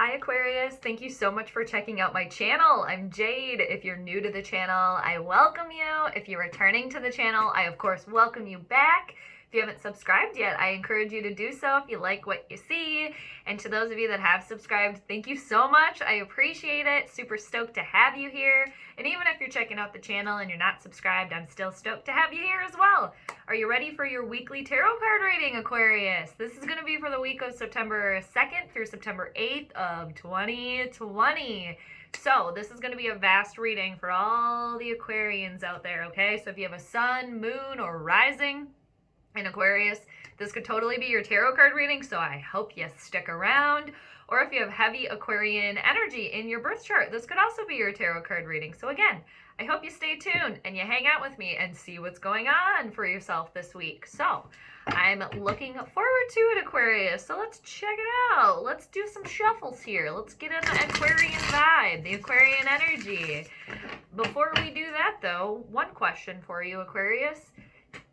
Hi Aquarius, thank you so much for checking out my channel. I'm Jade. If you're new to the channel, I welcome you. If you're returning to the channel, I of course welcome you back. If you haven't subscribed yet, I encourage you to do so if you like what you see. And to those of you that have subscribed, thank you so much. I appreciate it. Super stoked to have you here. And even if you're checking out the channel and you're not subscribed, I'm still stoked to have you here as well. Are you ready for your weekly tarot card reading, Aquarius? This is going to be for the week of September 2nd through September 8th of 2020. So this is going to be a vast reading for all the Aquarians out there, okay? So if you have a sun, moon, or rising in Aquarius, this could totally be your tarot card reading, so I hope you stick around. Or if you have heavy Aquarian energy in your birth chart, this could also be your tarot card reading. So again, I hope you stay tuned and you hang out with me and see what's going on for yourself this week. So I'm looking forward to it, Aquarius. So let's check it out. Let's do some shuffles here. Let's get in the Aquarian vibe, the Aquarian energy. Before we do that, though, one question for you, Aquarius.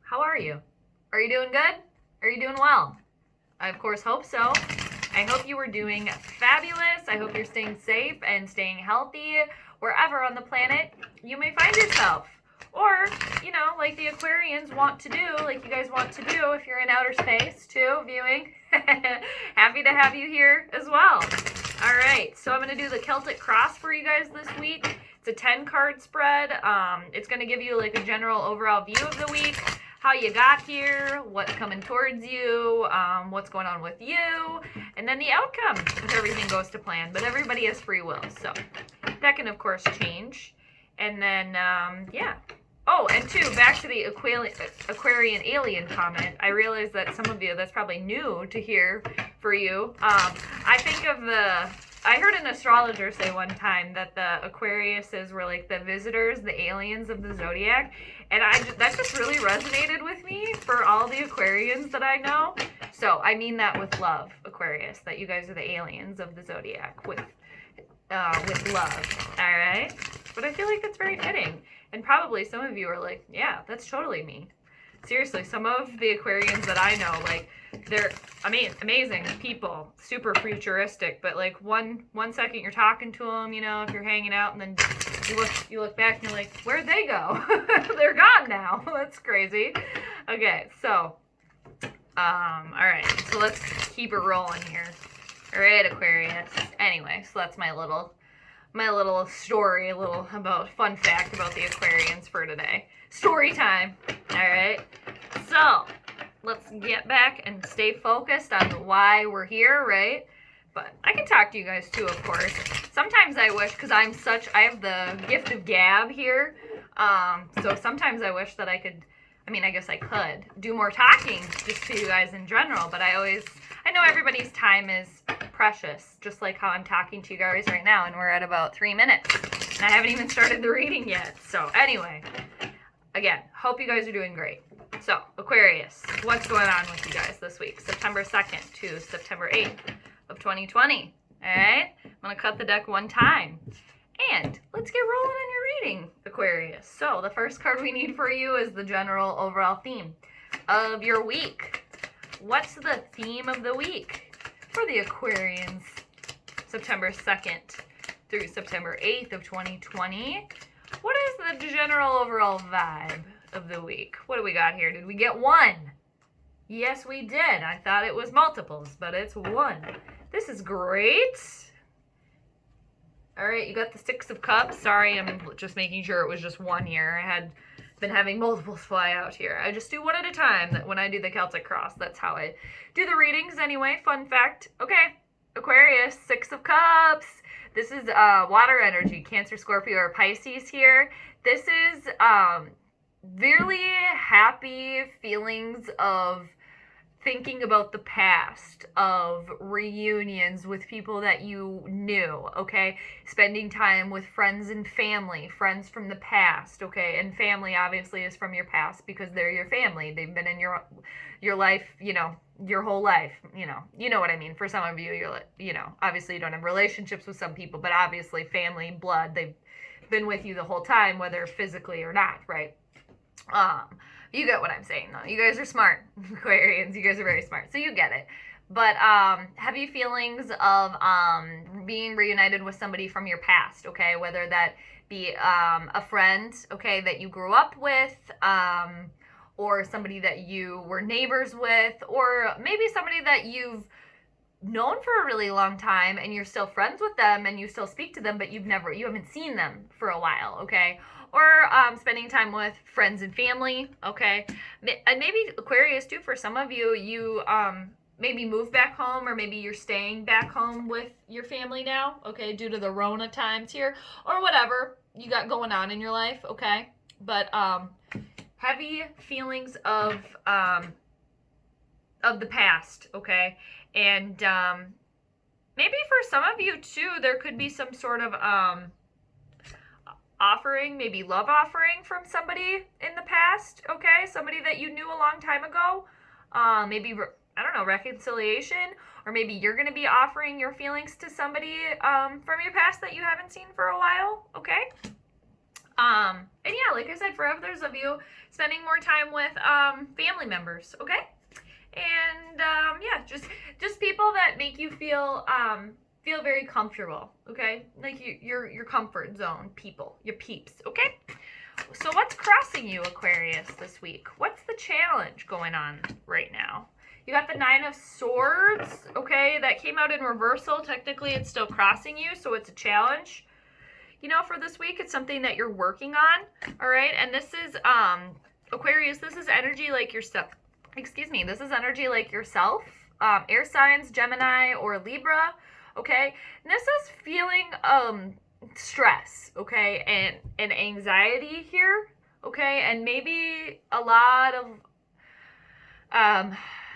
How are you? Are you doing good? Are you doing well? I, of course, hope so. I hope you are doing fabulous. I hope you're staying safe and staying healthy wherever on the planet you may find yourself. Or, you know, like the Aquarians want to do, like you guys want to do if you're in outer space too, viewing. Happy to have you here as well. All right, so I'm going to do the Celtic cross for you guys this week. It's a 10-card spread. It's going to give you like a general overall view of the week, how you got here, what's coming towards you, what's going on with you, and then the outcome if everything goes to plan. But everybody has free will, so that can, of course, change. And then, yeah. Oh, and two, back to the Aquarian alien comment. I realize that some of you, that's probably new to hear for you. I think of I heard an astrologer say one time that the Aquariuses were like the visitors, the aliens of the zodiac. And that just really resonated with me for all the Aquarians that I know. So I mean that with love, Aquarius, that you guys are the aliens of the zodiac with love. All right? But I feel like that's very fitting. And probably some of you are like, yeah, that's totally me. Seriously, some of the Aquarians that I know, like, they're, amazing people, super futuristic, but like one second you're talking to them, you know, if you're hanging out, and then you look back and you're like, where'd they go? They're gone now. That's crazy. Okay, so, all right, so let's keep it rolling here. All right, Aquarius. Anyway, so that's my little story, a little about fun fact about the Aquarians for today. Story time. All right. So let's get back and stay focused on why we're here, right? But I can talk to you guys too, of course. Sometimes I wish, because I have the gift of gab here. So sometimes I wish that I could, I guess I could do more talking just to you guys in general, but I know everybody's time is precious, just like how I'm talking to you guys right now, and we're at about 3 minutes, and I haven't even started the reading yet. So anyway, again, hope you guys are doing great. So, Aquarius, what's going on with you guys this week? September 2nd to September 8th of 2020. All right? I'm going to cut the deck one time. And let's get rolling on your reading, Aquarius. So, the first card we need for you is the general overall theme of your week. What's the theme of the week for the Aquarians? September 2nd through September 8th of 2020. What is the general overall vibe of the week? What do we got here? Did we get one? Yes, we did. I thought it was multiples, but it's one. This is great. All right, you got the Six of Cups. Sorry, I'm just making sure it was just one here. I had been having multiples fly out here. I just do one at a time when I do the Celtic cross. That's how I do the readings anyway. Fun fact. Okay, Aquarius, Six of Cups. This is water energy, Cancer, Scorpio, or Pisces here. This is really happy feelings of thinking about the past, of reunions with people that you knew, okay? Spending time with friends and family, friends from the past, okay? And family obviously is from your past because they're your family. They've been in your life, you know, your whole life, you know what I mean. For some of you, obviously you don't have relationships with some people, but obviously family, blood, they've been with you the whole time, whether physically or not, right? You get what I'm saying, though. You guys are smart, Aquarians. You guys are very smart, so you get it. But heavy feelings of being reunited with somebody from your past, okay? Whether that be a friend, okay, that you grew up with, or somebody that you were neighbors with, or maybe somebody that you've known for a really long time and you're still friends with them and you still speak to them, but you haven't seen them for a while, okay? Or spending time with friends and family, okay? And maybe Aquarius too, for some of you, you maybe move back home, or maybe you're staying back home with your family now, okay, due to the Rona times here, or whatever you got going on in your life, okay? But heavy feelings of the past, okay? And maybe for some of you too, there could be some sort of offering, maybe love offering from somebody in the past, okay? Somebody that you knew a long time ago. Maybe, I don't know, reconciliation, or maybe you're going to be offering your feelings to somebody from your past that you haven't seen for a while, okay? And yeah, like I said, for others of you, spending more time with family members, okay? And yeah, just people that make you feel very comfortable, okay? Like your comfort zone people, your peeps, okay? So what's crossing you, Aquarius, this week? What's the challenge going on right now? You got the 9 of Swords, okay? That came out in reversal. Technically, it's still crossing you, so it's a challenge. You know, for this week, it's something that you're working on, all right? And this is, Aquarius, this is energy like yourself. Excuse me, this is energy like yourself, air signs, Gemini, or Libra, okay? And this is feeling stress, okay, and anxiety here, okay? And maybe a lot of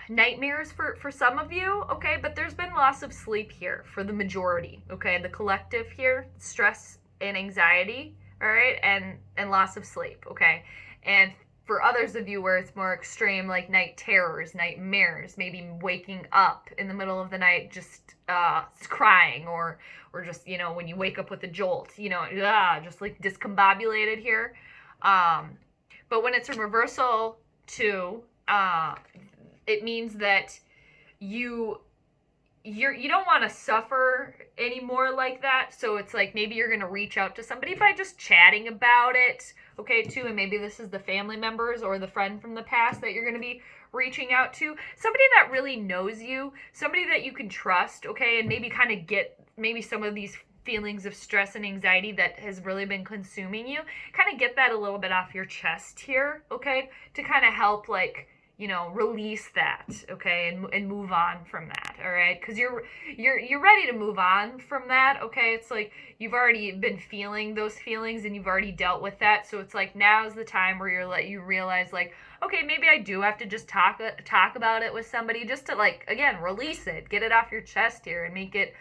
nightmares for some of you, okay? But there's been loss of sleep here for the majority, okay? The collective here, stress and anxiety, all right? And loss of sleep, okay? And for others of you where it's more extreme, like night terrors, nightmares, maybe waking up in the middle of the night just crying, or just, you know, when you wake up with a jolt, you know, just like discombobulated here. But when it's a reversal too, it means that you don't want to suffer anymore like that. So it's like maybe you're going to reach out to somebody by just chatting about it, okay, too. And maybe this is the family members or the friend from the past that you're going to be reaching out to. Somebody that really knows you, somebody that you can trust, okay, and maybe kind of get maybe some of these feelings of stress and anxiety that has really been consuming you. Kind of get that a little bit off your chest here, okay, to kind of help, like, you know, release that, okay, and move on from that, all right? Because you're ready to move on from that, okay? It's like you've already been feeling those feelings and you've already dealt with that, so it's like now's the time where you realize, like, okay, maybe I do have to just talk about it with somebody, just to, like, again, release it, get it off your chest here, and make it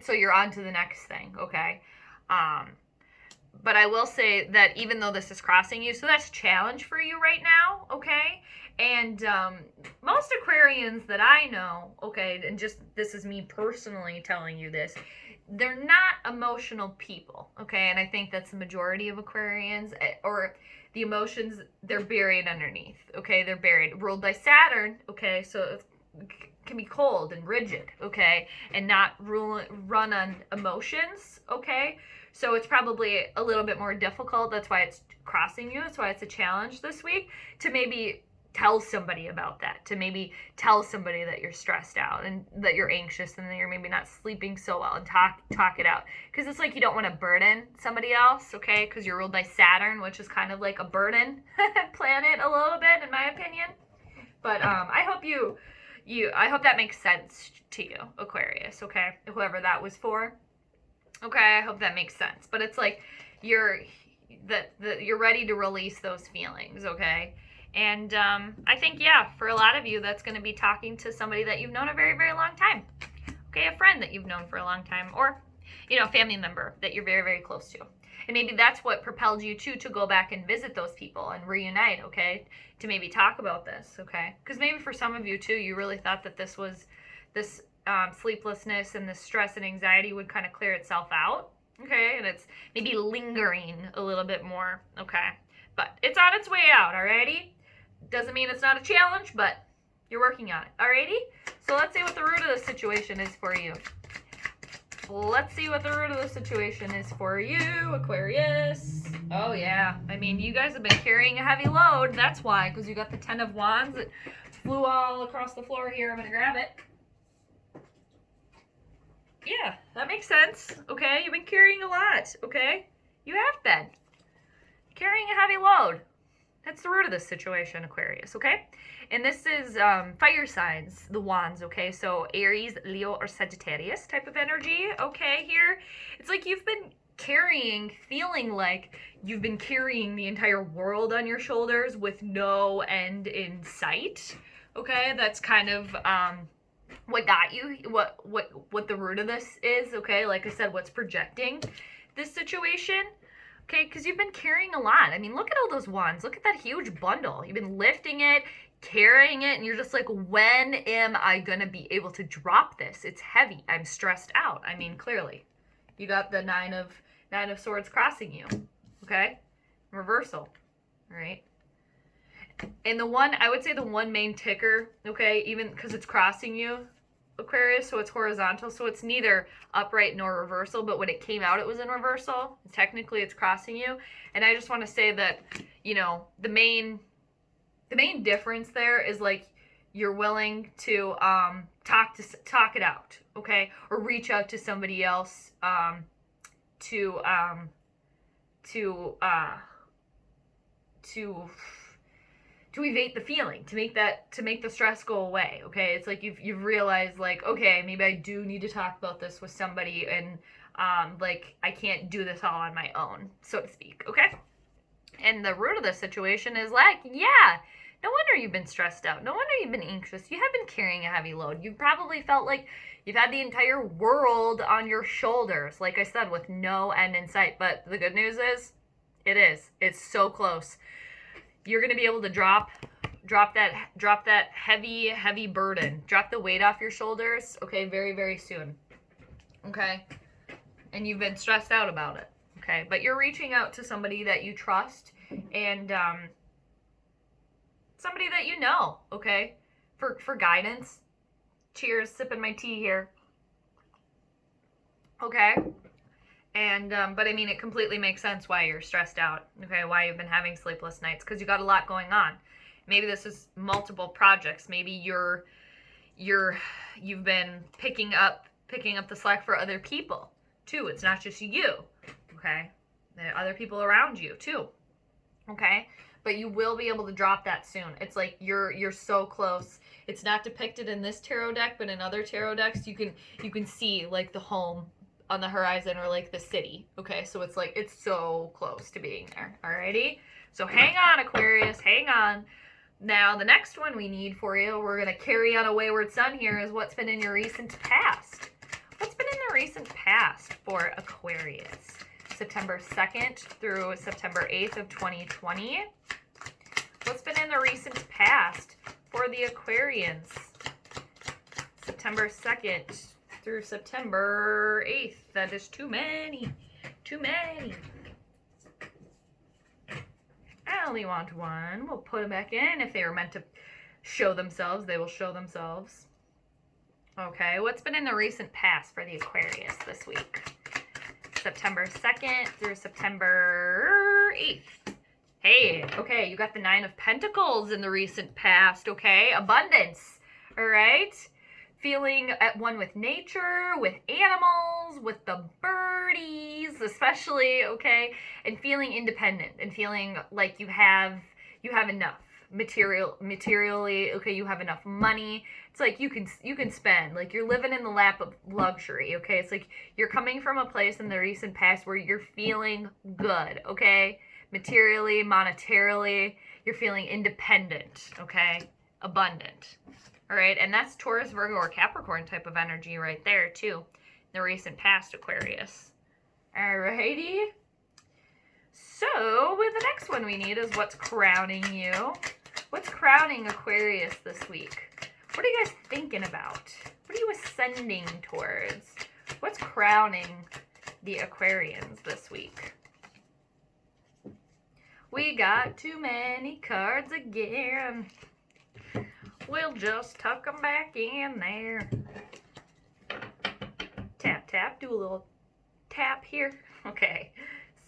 so you're on to the next thing, okay? But I will say that even though this is crossing you, so that's challenge for you right now, okay? And most Aquarians that I know, okay, and just this is me personally telling you this, they're not emotional people, okay? And I think that's the majority of Aquarians, or the emotions, they're buried underneath, okay? They're buried, ruled by Saturn, okay? So it can be cold and rigid, okay? And not run on emotions, okay? So it's probably a little bit more difficult. That's why it's crossing you. That's why it's a challenge this week, to maybe tell somebody about that, to maybe tell somebody that you're stressed out and that you're anxious and that you're maybe not sleeping so well, and talk it out. Because it's like you don't want to burden somebody else, okay? Because you're ruled by Saturn, which is kind of like a burden planet a little bit, in my opinion. But I hope I hope that makes sense to you, Aquarius, okay? Whoever that was for. Okay, I hope that makes sense. But it's like you're ready to release those feelings, okay? And I think, yeah, for a lot of you, that's going to be talking to somebody that you've known a very, very long time. Okay, a friend that you've known for a long time, or, you know, a family member that you're very, very close to. And maybe that's what propelled you to go back and visit those people and reunite, okay? To maybe talk about this, okay? Because maybe for some of you, too, you really thought that this sleeplessness and the stress and anxiety would kind of clear itself out, okay? And it's maybe lingering a little bit more, okay? But it's on its way out, alrighty? Doesn't mean it's not a challenge, but You're working on it. Alrighty? So let's see what the root of the situation is for you. Let's see what the root of the situation is for you, Aquarius. Oh, yeah. I mean, you guys have been carrying a heavy load. That's why, because you got the 10 of Wands that flew all across the floor here. I'm going to grab it. Yeah, that makes sense. Okay? You've been carrying a lot. Okay? You have been. Carrying a heavy load. That's the root of this situation, Aquarius, okay? And this is fire signs, the wands, okay? So Aries, Leo, or Sagittarius type of energy, okay, here. It's like you've been feeling like you've been carrying the entire world on your shoulders with no end in sight, okay? That's kind of what got you, what the root of this is, okay? Like I said, what's projecting this situation. Okay, because you've been carrying a lot. I mean, look at all those wands. Look at that huge bundle. You've been lifting it, carrying it, and you're just like, when am I going to be able to drop this? It's heavy. I'm stressed out. I mean, clearly. You got the nine of swords crossing you. Okay? Reversal. All right? And I would say the one main ticker, okay, even because it's crossing you, Aquarius, so it's horizontal, so it's neither upright nor reversal, but when it came out it was in reversal. Technically it's crossing you. And I just want to say that, you know, the main difference there is like you're willing to talk it out, okay, or reach out to somebody else to evade the feeling, to make the stress go away, okay? It's like you've realized, like, okay, maybe I do need to talk about this with somebody, and like I can't do this all on my own, so to speak, okay? And the root of the situation is like, yeah, no wonder you've been stressed out. No wonder you've been anxious. You have been carrying a heavy load. You probably felt like you've had the entire world on your shoulders, like I said, with no end in sight. But the good news is, it's so close. You're going to be able to drop that heavy burden. Drop the weight off your shoulders, okay, very, very soon. Okay? And you've been stressed out about it, okay? But you're reaching out to somebody that you trust and somebody that you know, okay? For guidance. Cheers, sipping my tea here. Okay? And, but I mean, it completely makes sense why you're stressed out, okay, why you've been having sleepless nights, because you got a lot going on. Maybe this is multiple projects. Maybe you've been picking up the slack for other people, too. It's not just you, okay? There are other people around you, too, okay? But you will be able to drop that soon. It's like you're so close. It's not depicted in this tarot deck, but in other tarot decks, you can see, like, the home on the horizon, or like the city, okay? So it's like, it's so close to being there. Alrighty, so hang on, Aquarius, hang on. Now the next one we need for you, we're gonna carry on a wayward son here, is what's been in your recent past. What's been in the recent past for Aquarius? September 2nd through September 8th of 2020. What's been in the recent past for the Aquarians? September 2nd through September 8th. That is too many. Too many. I only want one. We'll put them back in. If they were meant to show themselves, they will show themselves. Okay, what's been in the recent past for the Aquarius this week? September 2nd through September 8th. Hey, okay, you got the 9 of Pentacles in the recent past, okay? Abundance, all right? Feeling at one with nature, with animals, with the birdies, especially, okay? And feeling independent and feeling like you have enough materially, okay? You have enough money. It's like you can spend, like you're living in the lap of luxury, okay? It's like you're coming from a place in the recent past where you're feeling good, okay? Materially, monetarily, you're feeling independent, okay? Abundant. All right, and that's Taurus, Virgo, or Capricorn type of energy right there, too. The recent past, Aquarius. All righty. So, the next one we need is what's crowning you. What's crowning Aquarius this week? What are you guys thinking about? What are you ascending towards? What's crowning the Aquarians this week? We got too many cards again. we'll just tuck them back in there. Tap, tap, do a little tap here. Okay,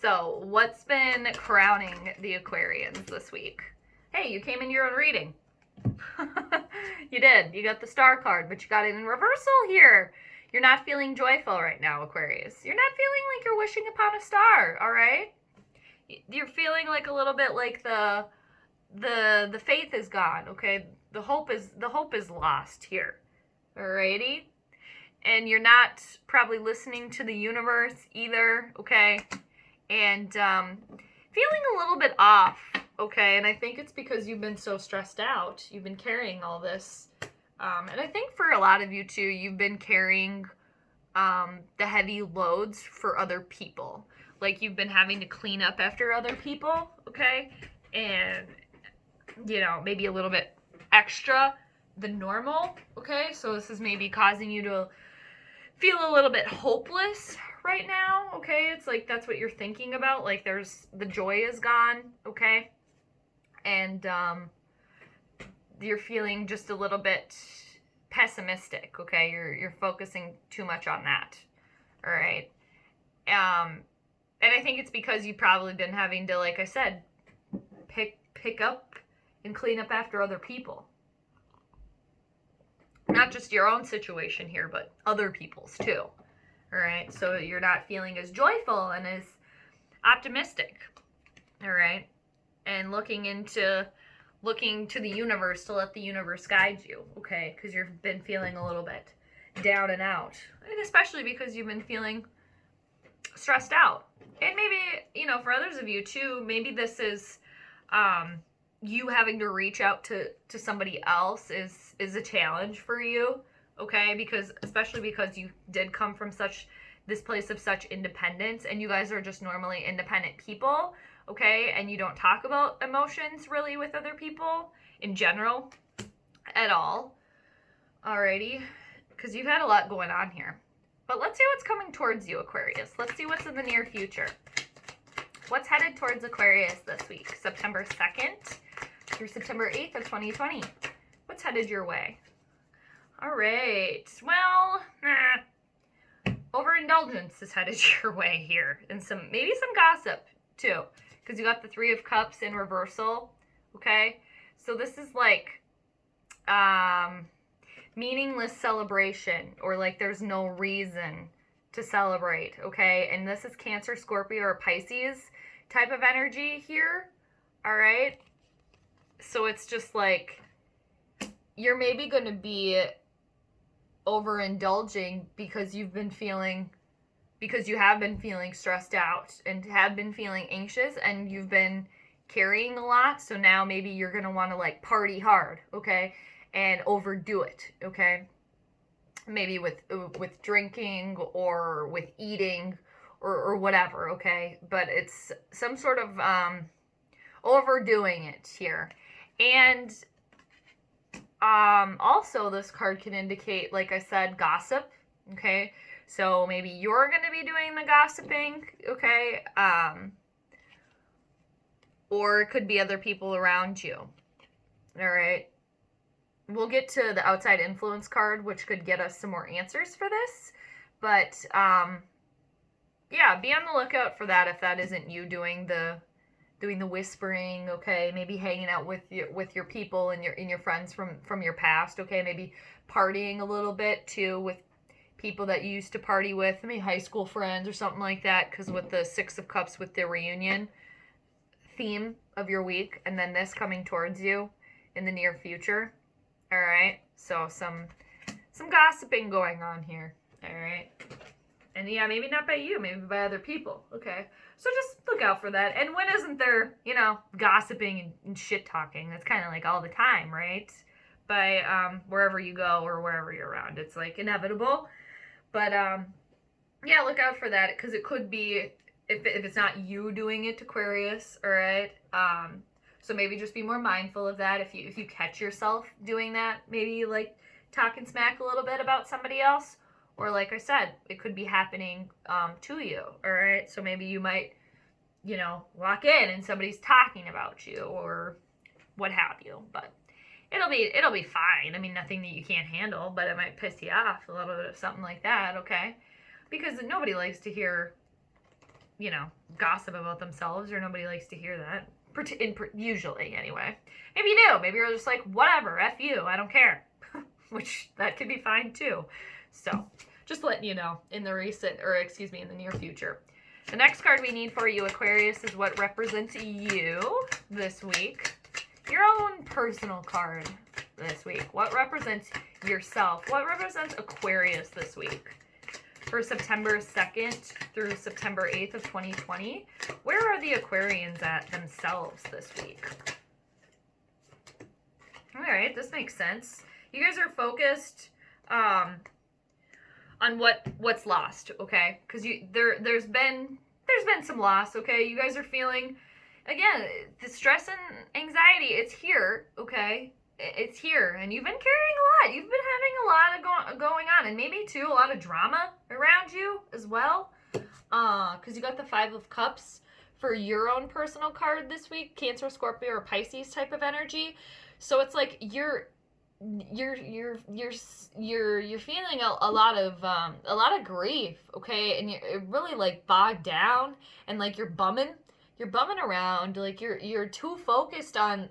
so what's been crowning the Aquarians this week? Hey, you came in your own reading. You did. You got the star card, but you got it in reversal here. You're not feeling joyful right now, Aquarius. You're not feeling like you're wishing upon a star, all right? You're feeling like a little bit like the faith is gone, okay? The hope is lost here. Alrighty? And you're not probably listening to the universe either, okay? And feeling a little bit off, okay? And I think it's because you've been so stressed out. You've been carrying all this. And I think for a lot of you too, you've been carrying the heavy loads for other people. Like you've been having to clean up after other people, okay? And, you know, maybe a little bit extra than normal, okay? So this is maybe causing you to feel a little bit hopeless right now, okay? It's like that's what you're thinking about. Like the joy is gone, okay? And you're feeling just a little bit pessimistic, okay? You're focusing too much on that, all right? And I think it's because you've probably been having to, like I said, pick up and clean up after other people. Not just your own situation here, but other people's too. All right? So you're not feeling as joyful and as optimistic. All right? And looking to the universe to let the universe guide you, okay? Because you've been feeling a little bit down and out. And especially because you've been feeling stressed out. And maybe, you know, for others of you too, maybe this is you having to reach out to somebody else is a challenge for you, okay? Because especially because you did come from this place of such independence, and you guys are just normally independent people, okay? And you don't talk about emotions really with other people in general at all. Alrighty, because you've had a lot going on here. But let's see what's coming towards you, Aquarius. Let's see what's in the near future. What's headed towards Aquarius this week? September 2nd through September 8th of 2020. What's headed your way? All right. Well, overindulgence is headed your way here. And maybe some gossip, too. Because you got the Three of Cups in reversal. Okay? So this is like meaningless celebration, or like there's no reason to celebrate, okay? And this is Cancer, Scorpio, or Pisces type of energy here, all right? So it's just like you're maybe going to be overindulging because you have been feeling stressed out and have been feeling anxious, and you've been carrying a lot. So now maybe you're going to want to like party hard, okay? And overdo it, okay? Maybe with drinking or with eating or whatever, okay? But it's some sort of overdoing it here. And also this card can indicate, like I said, gossip, okay? So maybe you're going to be doing the gossiping, okay? Or it could be other people around you, all right? We'll get to the outside influence card, which could get us some more answers for this. But, yeah, be on the lookout for that if that isn't you doing the whispering, okay? Maybe hanging out with your people and your friends from your past, okay? Maybe partying a little bit, too, with people that you used to party with, maybe high school friends or something like that, because with the Six of Cups with the reunion theme of your week, and then this coming towards you in the near future. All right, so some gossiping going on here, all right? And yeah, maybe not by you, maybe by other people, okay? So just look out for that. And when isn't there, you know, gossiping and shit-talking? That's kind of like all the time, right? By wherever you go or wherever you're around. It's like inevitable. But yeah, look out for that, because it could be, if it's not you doing it, Aquarius, all right? So maybe just be more mindful of that. If you catch yourself doing that, maybe like talking smack a little bit about somebody else, or like I said, it could be happening to you, all right? So maybe you might, you know, walk in and somebody's talking about you or what have you. But it'll be fine. I mean, nothing that you can't handle, but it might piss you off a little bit of something like that, okay? Because nobody likes to hear, you know, gossip about themselves, or nobody likes to hear that. Usually, anyway. Maybe you do. Maybe you're just like, whatever, F you, I don't care. Which, that could be fine too. So, just letting you know, in the near future. The next card we need for you, Aquarius, is what represents you this week. Your own personal card this week. What represents yourself? What represents Aquarius this week? For September 2nd through September 8th of 2020, where are the Aquarians at themselves this week? All right, this makes sense. You guys are focused on what's lost, okay? Because there's been some loss, okay? You guys are feeling, again, the stress and anxiety. It's here, okay? It's here, and you've been carrying a lot. You've been having a lot of going on, and maybe too a lot of drama around you as well. Because you got the 5 of Cups for your own personal card this week, Cancer, Scorpio, or Pisces type of energy. So it's like you're feeling a lot of grief, okay, and you're really like bogged down, and like you're bumming around, like you're too focused on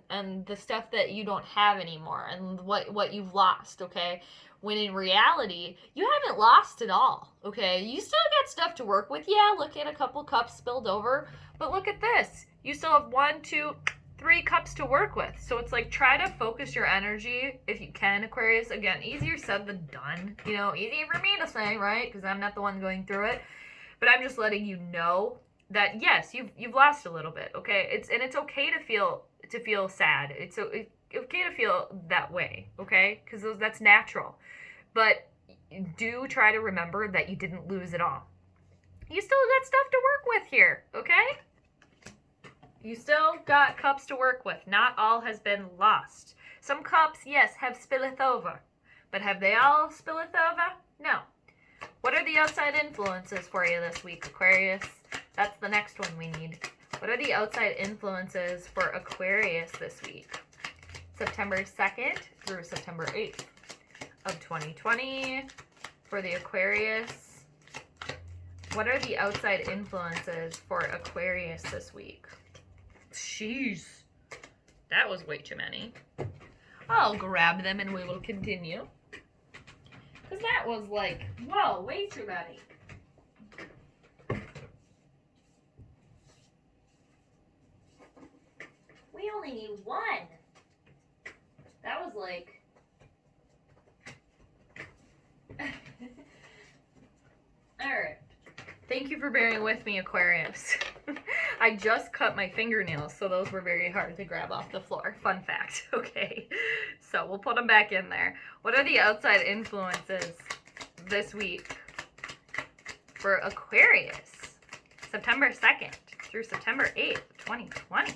the stuff that you don't have anymore and what you've lost, okay? When in reality, you haven't lost it all, okay? You still got stuff to work with. Yeah, look at a couple cups spilled over, but look at this. You still have 1, 2, 3 cups to work with. So it's like, try to focus your energy if you can, Aquarius. Again, easier said than done. You know, easy for me to say, right? Because I'm not the one going through it. But I'm just letting you know that yes, you've lost a little bit, okay? It's okay to feel sad. It's okay to feel that way, okay? Because that's natural. But do try to remember that you didn't lose it all. You still got stuff to work with here, okay? You still got cups to work with. Not all has been lost. Some cups, yes, have spilleth over. But have they all spilleth over? No. What are the outside influences for you this week, Aquarius? That's the next one we need. What are the outside influences for Aquarius this week? September 2nd through September 8th of 2020 for the Aquarius. What are the outside influences for Aquarius this week? Jeez, that was way too many. I'll grab them and we will continue. Because that was like, whoa, way too many. We only need 1. That was like... Alright. Thank you for bearing with me, Aquarius. I just cut my fingernails, so those were very hard to grab off the floor. Fun fact, okay? So we'll put them back in there. What are the outside influences this week for Aquarius? September 2nd through September 8th, 2020.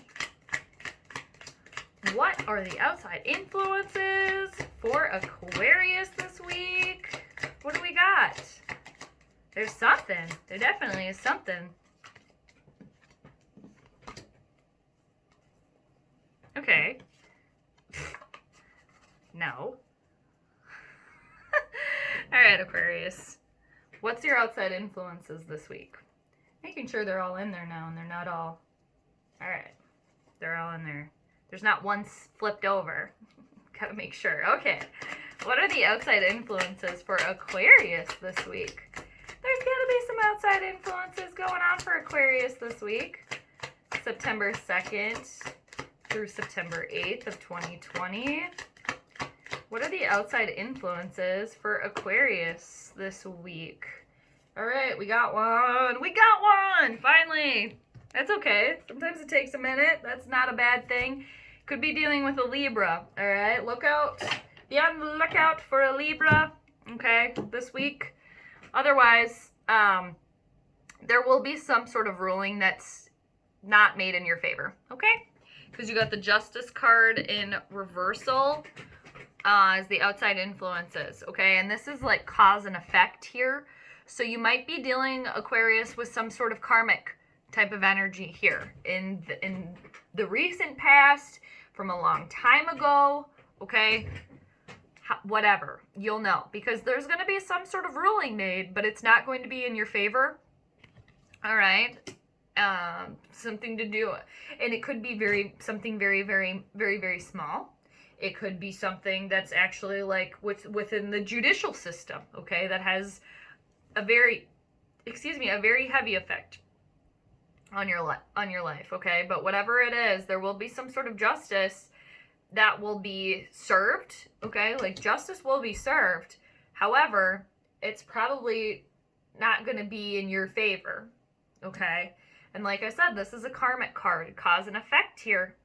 What are the outside influences for Aquarius this week? What do we got? There's something. There definitely is something. Okay. No. All right, Aquarius. What's your outside influences this week? Making sure they're all in there now, and they're not all... All right. They're all in there. There's not one flipped over. Gotta make sure. Okay. What are the outside influences for Aquarius this week? There's gotta be some outside influences going on for Aquarius this week. September 2nd through September 8th of 2020. What are the outside influences for Aquarius this week? All right, we got one. We got one! Finally! That's okay. Sometimes it takes a minute. That's not a bad thing. Could be dealing with a Libra. All right, look out. Be on the lookout for a Libra, okay, this week. Otherwise, there will be some sort of ruling that's not made in your favor, okay? Because you got the Justice card in reversal as the outside influences, okay? And this is like cause and effect here. So you might be dealing, Aquarius, with some sort of karmic type of energy here in the recent past, from a long time ago, okay? Whatever, you'll know, because there's going to be some sort of ruling made, but it's not going to be in your favor. All right. Something to do, and it could be something very, very, very, very small. It could be something that's actually like within the judicial system, okay, that has a very heavy effect on your life, okay? But whatever it is, there will be some sort of justice that will be served, okay? Like, justice will be served. However, it's probably not going to be in your favor, okay? And like I said, this is a karmic card, cause and effect here.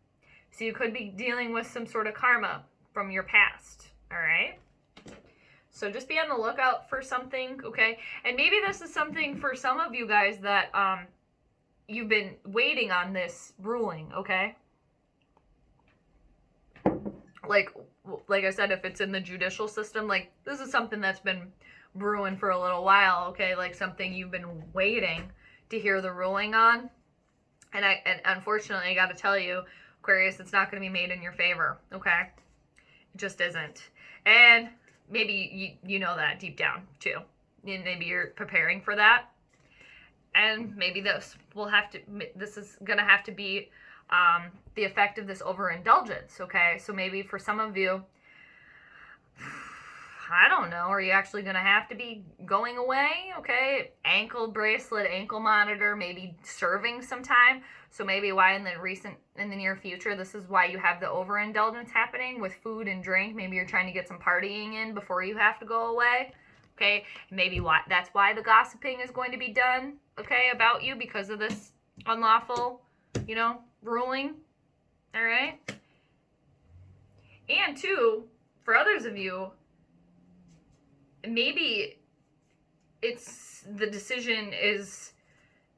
So you could be dealing with some sort of karma from your past, all right? So just be on the lookout for something, okay? And maybe this is something for some of you guys that you've been waiting on this ruling, okay? Like I said, if it's in the judicial system, like, this is something that's been brewing for a little while, okay? Like, something you've been waiting to hear the ruling on. And unfortunately, I got to tell you, Aquarius, it's not going to be made in your favor, okay? It just isn't. And maybe you know that deep down, too. Maybe you're preparing for that. And maybe this is going to have to be the effect of this overindulgence, okay? So maybe for some of you, I don't know, are you actually going to have to be going away, okay? Ankle bracelet, ankle monitor, maybe serving some time. So maybe why in the near future, this is why you have the overindulgence happening with food and drink. Maybe you're trying to get some partying in before you have to go away, okay? Maybe that's why the gossiping is going to be done, okay, about you, because of this unlawful, ruling, all right? And two, for others of you, maybe the decision is,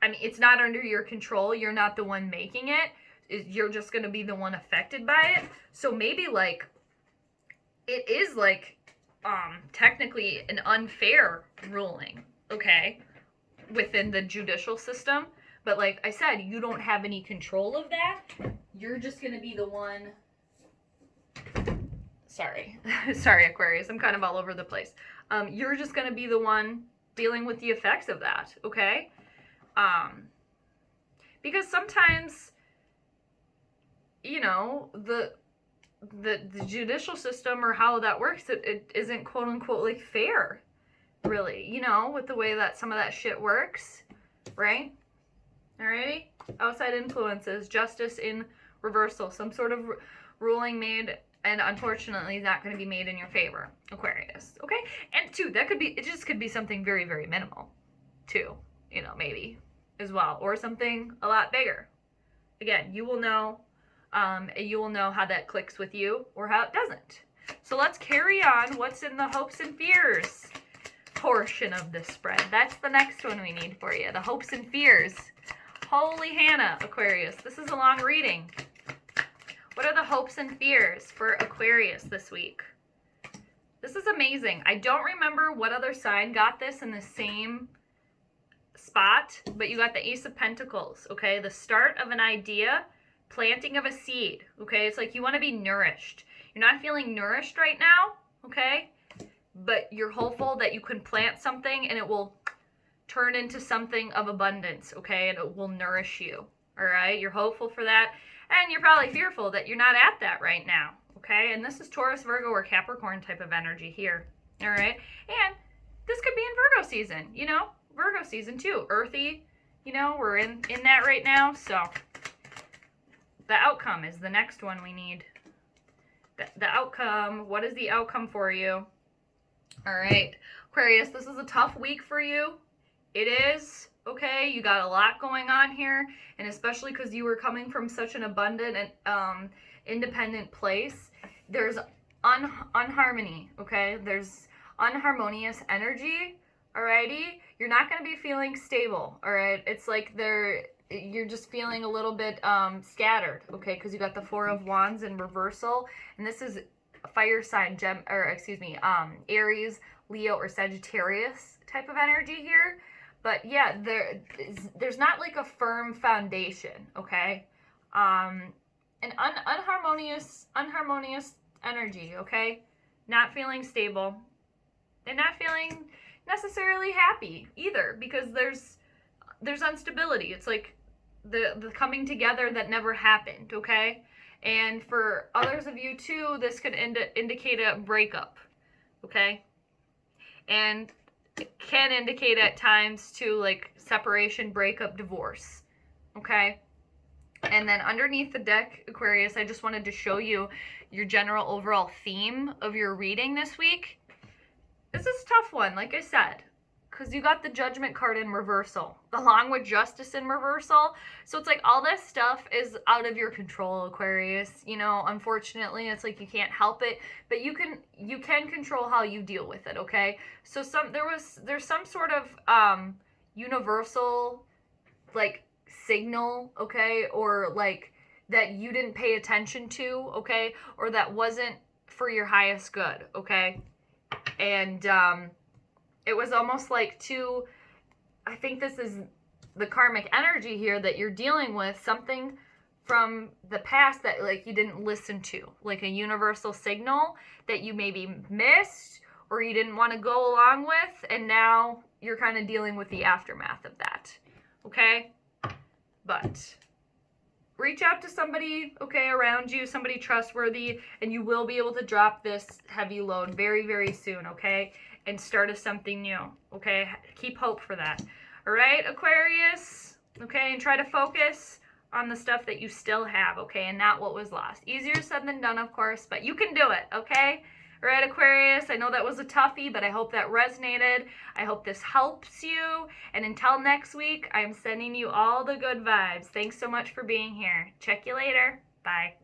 it's not under your control. You're not the one making it. You're just going to be the one affected by it. So maybe, like, it is, like, technically an unfair ruling, okay, within the judicial system. But like I said, you don't have any control of that. You're just going to be the one. Sorry, Aquarius. I'm kind of all over the place. You're just going to be the one dealing with the effects of that, okay? Because sometimes, the judicial system or how that works, it isn't quote unquote like fair, really, with the way that some of that shit works, right? Alrighty? Outside influences, justice in reversal, some sort of ruling made, and unfortunately not going to be made in your favor, Aquarius, okay? And two, it just could be something very, very minimal, too, maybe, as well, or something a lot bigger. Again, you will know how that clicks with you or how it doesn't. So let's carry on what's in the hopes and fears portion of this spread. That's the next one we need for you, the hopes and fears. Holy Hannah, Aquarius, this is a long reading. What are the hopes and fears for Aquarius this week? This is amazing. I don't remember what other sign got this in the same spot, but you got the Ace of Pentacles, okay? The start of an idea, planting of a seed, okay? It's like you want to be nourished. You're not feeling nourished right now, okay? But you're hopeful that you can plant something and it will turn into something of abundance, okay? And it will nourish you, all right? You're hopeful for that. And you're probably fearful that you're not at that right now, okay? And this is Taurus, Virgo, or Capricorn type of energy here, all right? And this could be in Virgo season, Virgo season too. Earthy, we're in that right now. So the outcome is the next one we need. The outcome, what is the outcome for you? All right, Aquarius, this is a tough week for you. It is, okay? You got a lot going on here, and especially because you were coming from such an abundant and independent place, there's unharmony, okay? There's unharmonious energy, alrighty? You're not going to be feeling stable, alright? It's like you're just feeling a little bit scattered, okay? Because you got the Four of Wands in reversal, and this is fire sign, Aries, Leo, or Sagittarius type of energy here. But yeah, there's not like a firm foundation, okay? And unharmonious energy, okay? Not feeling stable and not feeling necessarily happy either, because there's instability. It's like the coming together that never happened, okay? And for others of you too, this could indicate a breakup, okay? And it can indicate at times too, like separation, breakup, divorce, okay? And then underneath the deck, Aquarius, I just wanted to show you your general overall theme of your reading this week. This is a tough one, like I said, because you got the Judgment card in reversal, along with Justice in reversal. So it's like all this stuff is out of your control, Aquarius. You know, unfortunately, it's like you can't help it, but you can control how you deal with it, okay? So there's some sort of universal, like, signal, okay, or like that you didn't pay attention to, okay, or that wasn't for your highest good, okay? And it was almost like I think this is the karmic energy here that you're dealing with, something from the past that like you didn't listen to, like a universal signal that you maybe missed or you didn't want to go along with, and now you're kind of dealing with the aftermath of that, okay? But reach out to somebody, okay, around you, somebody trustworthy, and you will be able to drop this heavy load very, very soon, okay? And start something new, okay? Keep hope for that. All right, Aquarius, okay? And try to focus on the stuff that you still have, okay? And not what was lost. Easier said than done, of course, but you can do it, okay? All right, Aquarius, I know that was a toughie, but I hope that resonated. I hope this helps you. And until next week, I'm sending you all the good vibes. Thanks so much for being here. Check you later. Bye.